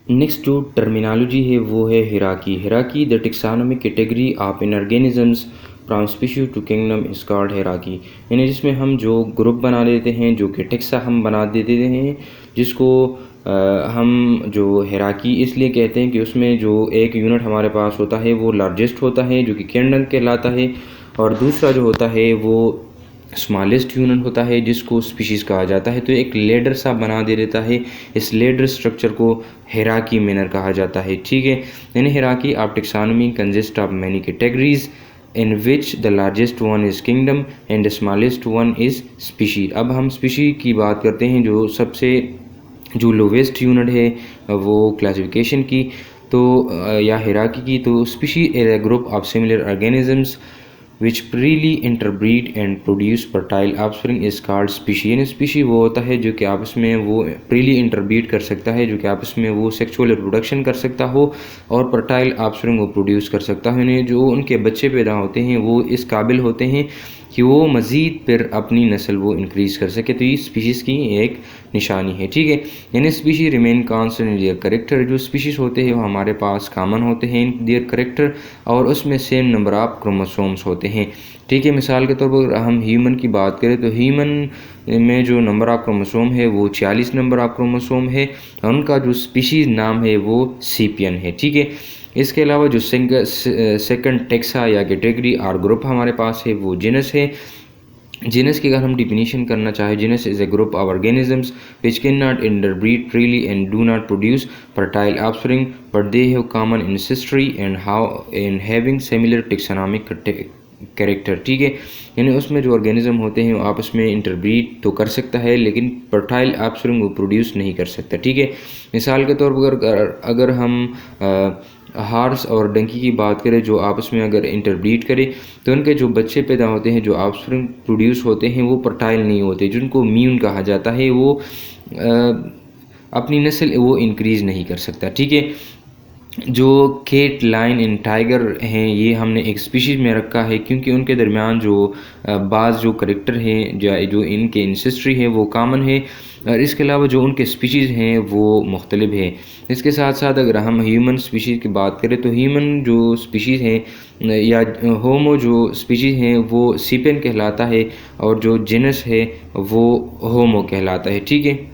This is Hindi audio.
नेक्स्ट जो टर्मिनोलॉजी है वो है hierarchy. Hierarchy the taxonomic category of in organisms from species to kingdom is called hierarchy. यानी जिसमें हम जो ग्रुप बना लेते हैं, जो कि टेक्सा हम बना देते हैं, जिसको हम जो हिराकी इसलिए कहते हैं कि उसमें जो एक यूनिट हमारे पास होता है वो लार्जेस्ट होता है जो कि किंगडम कहलाता है, और दूसरा जो होता है वो स्मॉलेस्ट यूनिट होता है जिसको स्पीशीज़ कहा जाता है। तो एक लेडर सा बना दे देता है। इस लेडर स्ट्रक्चर को हिराकी मैनर कहा जाता है। ठीक है, यानी hierarchy of taxonomy consist of many categories in which the largest one is kingdom and the smallest one is species। अब हम species की बात करते हैं, जो लोवेस्ट यूनिट है वो क्लासिफिकेशन की तो या हिराकी की। तो species is a group of similar organisms which freely interbreed and produce fertile offspring is called species। यानी species वो होता है जो कि आपस में वो freely interbreed कर सकता है, जो कि आपस में वो सेक्सुअल रिप्रोडक्शन कर सकता हो और fertile offspring वो प्रोड्यूस कर सकता है। यानी जो उनके बच्चे पैदा होते हैं वो इस काबिल होते हैं कि वो मज़ीद फिर अपनी नस्ल वो इंक्रीज़ कर सके। तो ये स्पीशीज़ की एक निशानी है। ठीक है, यानी species remain constant in their character. जो स्पीशीज़ होते हैं वो हमारे पास कामन होते हैं इन देयर करेक्टर, और उसमें सेम नंबर ऑफ क्रोमोसोम्स होते हैं। ठीक है, मिसाल के तौर पर हम ह्यूमन की बात करें तो ह्यूमन में जो नंबर ऑफ क्रोमोसोम है वो 46 नंबर ऑफ क्रोमोसोम है, और उनका जो स्पीशीज़ नाम है वो सीपियन है। ठीक है, इसके अलावा जो सेकंड टेक्सा या कैटेगरी और ग्रुप हमारे पास है वो जीनस है। जीनस की अगर हम डिफिनीशन करना चाहें, genus is a group of organisms which can not interbreed freely and do not produce fertile offspring but they have common ancestry and having similar taxonomic character. ठीक है, यानी उसमें जो ऑर्गेनिज्म होते हैं वो आपस में इंटरब्रीड तो कर सकता है लेकिन फर्टाइल ऑफस्प्रिंग वो प्रोड्यूस नहीं कर सकता। ठीक है, मिसाल के तौर पर अगर हम हार्स और डंकी की बात करें, जो आपस में अगर इंटरब्रीड करें तो उनके जो बच्चे पैदा होते हैं, जो ऑफस्प्रिंग प्रोड्यूस होते हैं वो फर्टाइल नहीं होते, जिनको म्यून कहा जाता है। वो अपनी नस्ल वो इंक्रीज़ नहीं कर सकता। ठीक है, जो केट, लाइन एंड टाइगर हैं ये हमने एक स्पीशीज़ में रखा है क्योंकि उनके दरमियान जो बाज़ जो करेक्टर हैं जो इनके इंसेस्ट्री है वो कामन है, और इसके अलावा जो उनके स्पीशीज़ हैं वो मुख्तलिफ है। इसके साथ साथ अगर हम ह्यूमन स्पीशीज़ की बात करें तो ह्यूमन जो स्पीशीज़ हैं या होमो जो स्पीशीज़ हैं वो सीपियन कहलाता है, और जो जीनस है वो होमो कहलाता है। ठीक है।